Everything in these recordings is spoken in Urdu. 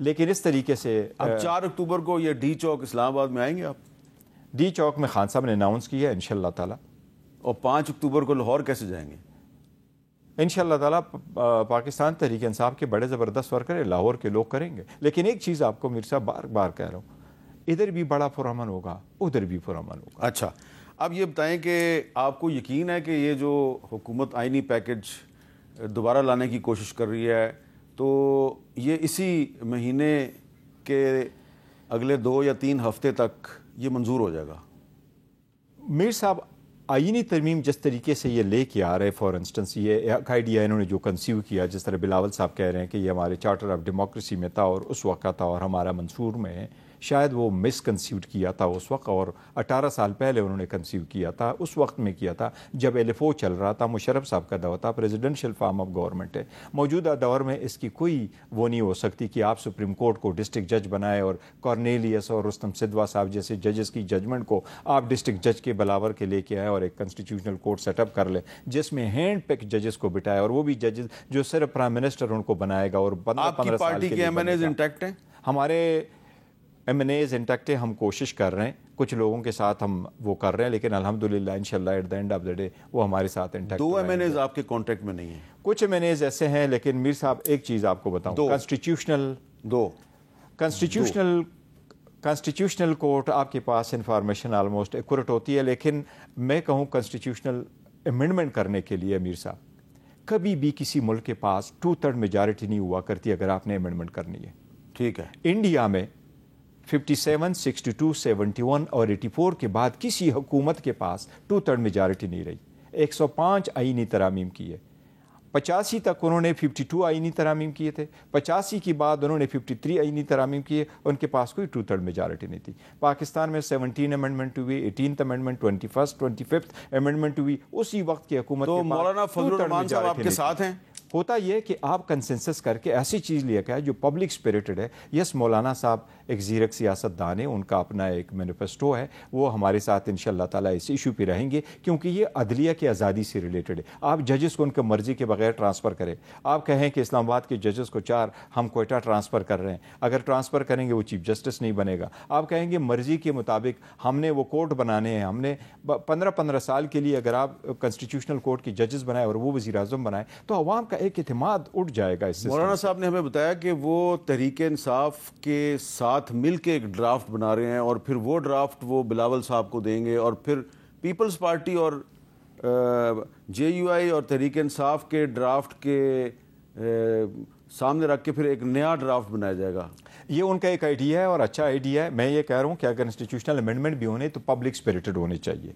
لیکن اس طریقے سے اب 4 اکتوبر کو یہ ڈی چوک اسلام آباد میں آئیں گے آپ؟ ڈی چوک میں خان صاحب نے اناؤنس کیا ہے انشاءاللہ تعالی. اور 5 اکتوبر کو لاہور کیسے جائیں گے؟ انشاءاللہ تعالی پاکستان تحریک انصاف کے بڑے زبردست ورکر لاہور کے لوگ کریں گے. لیکن ایک چیز آپ کو میر صاحب بار بار کہہ رہا ہوں, ادھر بھی بڑا پرامن ہوگا, ادھر بھی پرامن ہوگا. اچھا, اب یہ بتائیں کہ آپ کو یقین ہے کہ یہ جو حکومت آئینی پیکج دوبارہ لانے کی کوشش کر رہی ہے تو یہ اسی مہینے کے اگلے 2 یا 3 ہفتے تک یہ منظور ہو جائے گا؟ میر صاحب آئینی ترمیم جس طریقے سے یہ لے کے آ رہے, فار انسٹنس یہ ایک آئیڈیا انہوں نے جو کنسیو کیا, جس طرح بلاول صاحب کہہ رہے ہیں کہ یہ ہمارے چارٹر آف ڈیموکریسی میں تھا اور اس وقت تھا اور ہمارا منصور میں ہے, شاید وہ مس کنسیوڈ کیا تھا اس وقت, اور 18 سال پہلے انہوں نے کنسیو کیا تھا, اس وقت میں کیا تھا جب LFO چل رہا تھا, مشرف صاحب کا دور تھا, پریزیڈنشل فارم آف گورنمنٹ ہے. موجودہ دور میں اس کی کوئی وہ نہیں ہو سکتی کہ آپ سپریم کورٹ کو ڈسٹرکٹ جج بنائے اور کارنیلیس اور رستم سدوا صاحب جیسے ججز کی ججمنٹ کو آپ ڈسٹرکٹ جج کے بلاور کے لے کے آئے اور ایک کنسٹیٹیوشنل کورٹ سیٹ اپ کر لے جس میں ہینڈ پک ججز کو بٹھائے, اور وہ بھی ججز جو صرف پرائم منسٹر ان کو بنائے گا. اور 15 سال کے MNAs انٹیکٹ ہیں؟ ہمارے MNAs انٹیکٹ ہیں, ہم کوشش کر رہے ہیں, کچھ لوگوں کے ساتھ ہم وہ کر رہے ہیں, لیکن الحمدللہ انشاءاللہ at the end of the day وہ ہمارے ساتھ انٹیکٹ. 2 MNAs آپ کے کانٹیکٹ میں نہیں ہیں؟ کچھ MNAs ایسے ہیں, لیکن میر صاحب ایک چیز آپ کو بتاؤں, کانسٹیٹیوشنل کورٹ آپ کے پاس انفارمیشن آلموسٹ ایکوریٹ ہوتی ہے, لیکن میں کہوں کانسٹیٹیوشنل امینڈمنٹ کرنے کے لیے میر صاحب کبھی بھی کسی ملک کے پاس 2/3 میجارٹی نہیں ہوا کرتی اگر آپ نے امینڈمنٹ کرنی ہے. ٹھیک ہے, انڈیا میں 57, 62, 71 اور 84 کے بعد کسی حکومت کے پاس 2/3 میجارٹی نہیں رہی. 105 آئینی ترامیم کی ہے. 85 تک انہوں نے 52 آئینی ترامیم کیے تھے, 85 کے بعد انہوں نے 53 آئینی ترامیم کیے, ان کے پاس کوئی 2/3 میجارٹی نہیں تھی. پاکستان میں 17 امینڈمنٹ ہوئی, 18th amendment, 21st 25th amendment ہوئی, اسی وقت کی حکومت تو مولانا فضل الرحمان صاحب آپ کے ساتھ ہیں؟ ہوتا یہ کہ آپ کنسنسس کر کے ایسی چیز لے کے جو پبلک اسپرٹڈ ہے. یس, مولانا صاحب ایک زیرک سیاست دان ہے, ان کا اپنا ایک مینیفیسٹو ہے, وہ ہمارے ساتھ انشاءاللہ تعالیٰ اس ایشو پہ رہیں گے کیونکہ یہ عدلیہ کی آزادی سے ریلیٹڈ ہے. آپ ججز کو ان کے مرضی کے بغیر ٹرانسفر کریں. آپ کہیں کہ اسلام آباد کے ججز کو 4 ہم کوئٹہ ٹرانسفر کر رہے ہیں, اگر ٹرانسفر کریں گے وہ چیف جسٹس نہیں بنے گا. آپ کہیں گے مرضی کے مطابق ہم نے وہ کورٹ بنانے ہیں, ہم نے 15 سال کے لیے اگر آپ کنسٹیٹیوشنل کورٹ کے ججز بنائے اور وہ وزیر اعظم بنائے تو عوام کا ایک اعتماد اٹھ جائے گا. اس سے مولانا صاحب نے ہمیں بتایا کہ وہ تحریک انصاف کے ساتھ مل کے ایک ڈرافٹ بنا رہے ہیں اور پھر وہ ڈرافٹ وہ بلاول صاحب کو دیں گے اور پھر پیپلز پارٹی اور JUI اور تحریک انصاف کے ڈرافٹ کے سامنے رکھ کے پھر ایک نیا ڈرافٹ بنایا جائے گا. یہ ان کا ایک آئیڈیا ہے اور اچھا آئیڈیا ہے. میں یہ کہہ رہا ہوں کہ اگر انسٹیٹیوشنل امینڈمنٹ بھی ہونے تو پبلک اسپرٹڈ ہونے چاہیے.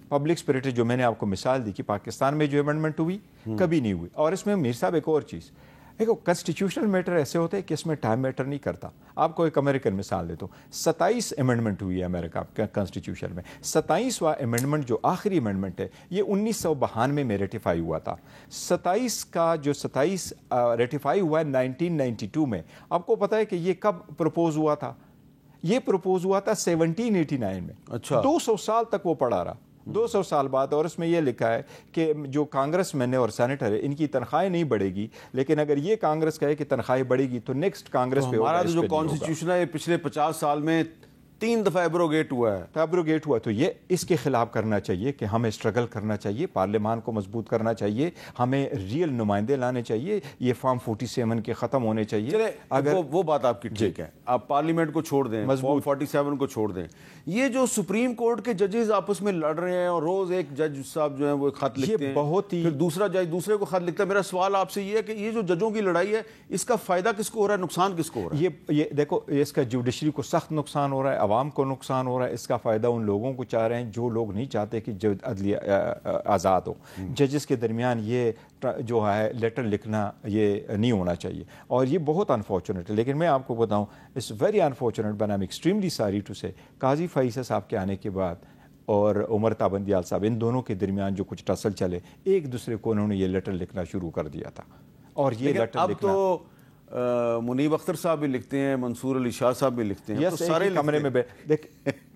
پبلک اسپرٹ جو میں نے آپ کو مثال دی کہ پاکستان میں جو امینڈمنٹ ہوئی کبھی نہیں ہوئی. اور اس میں میر صاحب ایک اور چیز دیکھو, کنسٹیٹیوشنل میٹر ایسے ہوتے ہیں کہ اس میں ٹائم میٹر نہیں کرتا. آپ کو ایک امریکن مثال دیتا ہوں, 27 امینڈمنٹ ہوئی ہے امریکہ کنسٹیٹیوشن میں. 27واں امینڈمنٹ جو آخری امینڈمنٹ ہے یہ 1992 میں ریٹیفائی ہوا تھا. 27 کا جو 27 ریٹیفائی ہوا ہے 1992 میں. آپ کو پتا ہے کہ یہ کب پروپوز ہوا تھا؟ یہ پروپوز ہوا تھا 1789 میں. اچھا, 200 سال تک وہ پڑا رہا, 200 سال بعد. اور اس میں یہ لکھا ہے کہ جو کانگریس مین اور سینیٹر ہے ان کی تنخواہیں نہیں بڑھے گی, لیکن اگر یہ کانگریس کہے کہ تنخواہیں بڑھے گی تو نیکسٹ کانگریس پہ ہمارا جو کانسٹیٹیوشن ہے پچھلے 50 سال میں 3 دفعہ ایبروگیٹ ہوا ہے. ایبروگیٹ ہوا, تو یہ اس کے خلاف کرنا چاہیے کہ ہمیں اسٹرگل کرنا چاہیے, پارلیمان کو مضبوط کرنا چاہیے, ہمیں ریئل نمائندے لانے چاہیے, یہ فارم 47 کے ختم ہونے چاہیے. اگر وہ بات آپ کی ٹھیک ہے, آپ پارلیمنٹ کو چھوڑ دیں, فارم 47 کو چھوڑ دیں. یہ جو سپریم کورٹ کے ججز آپس میں لڑ رہے ہیں اور روز ایک جج صاحب جو ہیں وہ خط لکھتے ہیں, بہت ہی پھر دوسرا جج دوسرے کو خط لکھتا ہے. میرا سوال آپ سے یہ ہے کہ یہ جو ججوں کی لڑائی ہے اس کا فائدہ کس کو ہو رہا ہے, نقصان کس کو ہو رہا ہے؟ یہ دیکھو, اس کا جوڈیشری کو سخت نقصان ہو رہا ہے, عوام کو نقصان ہو رہا ہے. اس کا فائدہ ان لوگوں کو چاہ رہے ہیں جو لوگ نہیں چاہتے کہ عدلیہ آزاد ہو. ججز کے درمیان یہ جو ہے لیٹر لکھنا یہ نہیں ہونا چاہیے اور یہ بہت انفارچونیٹ ہے. لیکن میں آپ کو بتاؤں, it's very unfortunate but I am extremely sorry to say, Qazi Faisal صاحب کے آنے کے بعد اور عمر تابندیال صاحب, ان دونوں کے درمیان جو کچھ ٹسل چلے, ایک دوسرے کو انہوں نے یہ لیٹر لکھنا شروع کر دیا تھا. اور یہ لیٹر اب لکھنا تو منیب اختر صاحب بھی لکھتے ہیں, منصور علی شاہ صاحب بھی لکھتے ہیں, تو سارے کمرے میں دیکھ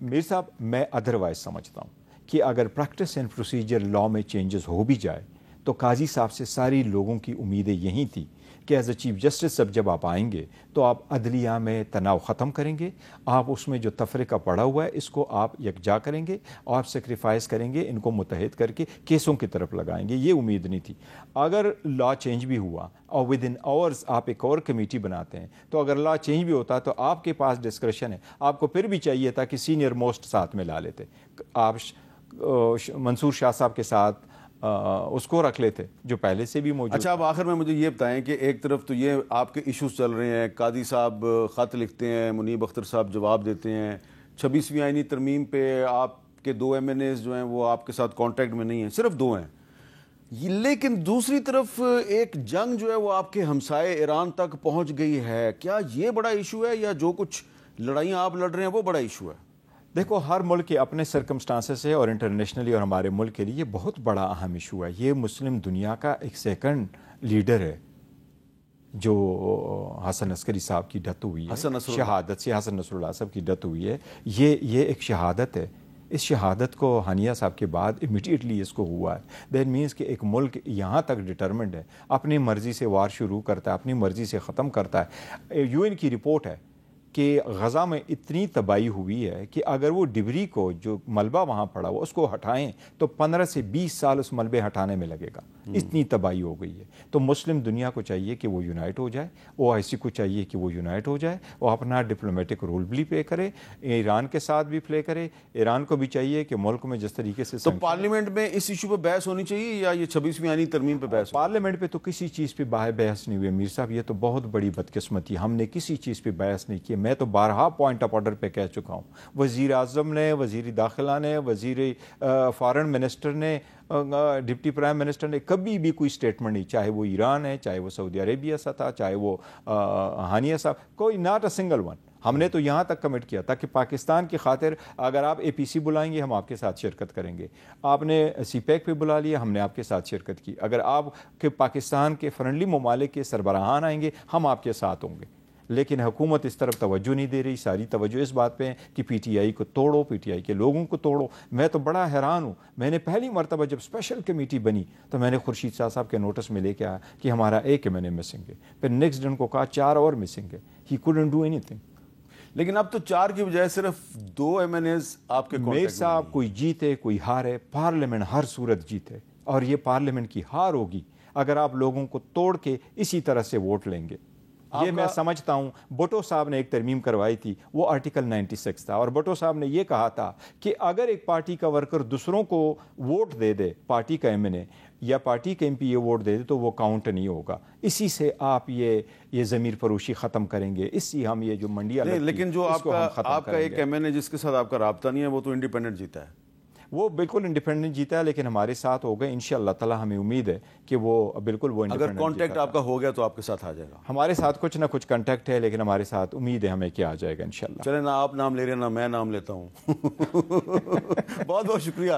میر صاحب, میں ادروائز سمجھتا ہوں کہ اگر پریکٹس اینڈ پروسیجر لا میں چینجز ہو بھی جائے تو قاضی صاحب سے ساری لوگوں کی امیدیں یہی تھی کہ ایز اے چیف جسٹس جب آپ آئیں گے تو آپ عدلیہ میں تناؤ ختم کریں گے, آپ اس میں جو تفرقہ پڑا ہوا ہے اس کو آپ یکجا کریں گے, آپ سیکریفائز کریں گے, ان کو متحد کر کے کیسوں کی طرف لگائیں گے. یہ امید نہیں تھی. اگر لا چینج بھی ہوا اور ود ان آورز آپ ایک اور کمیٹی بناتے ہیں, تو اگر لا چینج بھی ہوتا تو آپ کے پاس ڈسکرشن ہے, آپ کو پھر بھی چاہیے تھا کہ سینئر موسٹ ساتھ میں لا لیتے. آپ منصور شاہ صاحب کے ساتھ اس کو رکھ لیتے جو پہلے سے بھی موجود. اچھا, اب آخر میں مجھے یہ بتائیں کہ ایک طرف تو یہ آپ کے ایشوز چل رہے ہیں, قاضی صاحب خط لکھتے ہیں, منیب اختر صاحب جواب دیتے ہیں, 26ویں آئینی ترمیم پہ آپ کے 2 MNAs جو ہیں وہ آپ کے ساتھ کانٹیکٹ میں نہیں ہیں, صرف 2 ہیں. لیکن دوسری طرف ایک جنگ جو ہے وہ آپ کے ہمسائے ایران تک پہنچ گئی ہے. کیا یہ بڑا ایشو ہے یا جو کچھ لڑائیاں آپ لڑ رہے ہیں وہ بڑا ایشو ہے؟ دیکھو, ہر ملک کے اپنے سرکمسٹانسز ہے اور انٹرنیشنلی اور ہمارے ملک کے لیے یہ بہت بڑا اہم ایشو ہے. یہ مسلم دنیا کا ایک سیکنڈ لیڈر ہے جو حسن عسکری صاحب کی ڈیتھ ہوئی ہے, شہادت سے حسن نصر اللہ صاحب کی ڈیتھ ہوئی ہے. یہ ایک شہادت ہے. اس شہادت کو ہانیہ صاحب کے بعد امیڈیٹلی اس کو ہوا ہے. دیٹ مینس کہ ایک ملک یہاں تک ڈٹرمنڈ ہے, اپنی مرضی سے وار شروع کرتا ہے, اپنی مرضی سے ختم کرتا ہے. UN کی رپورٹ ہے کہ غزہ میں اتنی تباہی ہوئی ہے کہ اگر وہ ڈبری کو جو ملبہ وہاں پڑا وہ اس کو ہٹائیں تو 15 سے 20 سال اس ملبے ہٹانے میں لگے گا. اتنی تباہی ہو گئی ہے. تو مسلم دنیا کو چاہیے کہ وہ یونائٹ ہو جائے, OIC کو چاہیے کہ وہ یونائٹ ہو جائے, وہ اپنا ڈپلومیٹک رول بھی پلے کرے, ایران کے ساتھ بھی پلے کرے. ایران کو بھی چاہیے کہ ملک میں جس طریقے سے تو پارلیمنٹ میں اس ایشو پہ بحث ہونی چاہیے یا یہ 26ویں آئینی ترمیم پہ بحث؟ پارلیمنٹ پہ تو کسی چیز پہ بحث نہیں ہوئی میر صاحب. یہ تو بہت بڑی بدقسمتی, ہم نے کسی چیز پہ بحث نہیں کی. میں تو بارہا پوائنٹ آف آرڈر پہ کہہ چکا ہوں. وزیر اعظم نے, وزیر داخلہ نے, وزیر فارن منسٹر نے, ڈپٹی پرائم منسٹر نے کبھی بھی کوئی سٹیٹمنٹ نہیں, چاہے وہ ایران ہے, چاہے وہ سعودی عربیہ سے تھا, چاہے وہ ہانیہ صاحب, کوئی ناٹ اے سنگل ون. ہم نے تو یہاں تک کمٹ کیا تھا کہ پاکستان کی خاطر اگر آپ APC بلائیں گے ہم آپ کے ساتھ شرکت کریں گے. آپ نے CPEC پہ بلا لیا, ہم نے آپ کے ساتھ شرکت کی. اگر آپ کے پاکستان کے فرینڈلی ممالک کے سربراہان آئیں گے ہم آپ کے ساتھ ہوں گے. لیکن حکومت اس طرف توجہ نہیں دے رہی. ساری توجہ اس بات پہ ہے کہ PTI کو توڑو, PTI کے لوگوں کو توڑو. میں تو بڑا حیران ہوں. میں نے پہلی مرتبہ جب اسپیشل کمیٹی بنی تو میں نے خورشید شاہ صاحب کے نوٹس میں لے کے آیا کہ ہمارا ایک MNA مسنگ ہے. پھر نیکسٹ ڈن کو کہا 4 اور مسنگ ہے. ہی couldn't do anything. لیکن اب تو 4 کی بجائے صرف 2 MNAs آپ کے میر صاحب, کوئی جیتے کوئی ہارے, پارلیمنٹ ہر صورت جیتے, اور یہ پارلیمنٹ کی ہار ہوگی اگر آپ لوگوں کو توڑ کے اسی طرح سے ووٹ لیں گے. یہ میں سمجھتا ہوں. بھٹو صاحب نے ایک ترمیم کروائی تھی, وہ آرٹیکل 96 تھا, اور بھٹو صاحب نے یہ کہا تھا کہ اگر ایک پارٹی کا ورکر دوسروں کو ووٹ دے دے, پارٹی کا MNA یا پارٹی کا MP یہ ووٹ دے دے تو وہ کاؤنٹ نہیں ہوگا. اسی سے آپ یہ ضمیر فروشی ختم کریں گے. اس سے ہم یہ جو منڈیاں لیکن جو آپ کا ایک MNA جس کے ساتھ آپ کا رابطہ نہیں ہے وہ تو انڈیپینڈنٹ جیتا ہے. وہ بالکل انڈیپینڈنٹ جیتا ہے, لیکن ہمارے ساتھ ہو گئے. انشاءاللہ تعالی ہمیں امید ہے کہ وہ بالکل وہ اگر کانٹیکٹ آپ کا ہو گیا تو آپ کے ساتھ آ جائے گا. ہمارے ساتھ کچھ نہ کچھ کانٹیکٹ ہے, لیکن ہمارے ساتھ امید ہے ہمیں کیا آ جائے گا انشاءاللہ. چلیں, نہ آپ نام لے رہے ہیں نہ میں نام لیتا ہوں. بہت بہت شکریہ.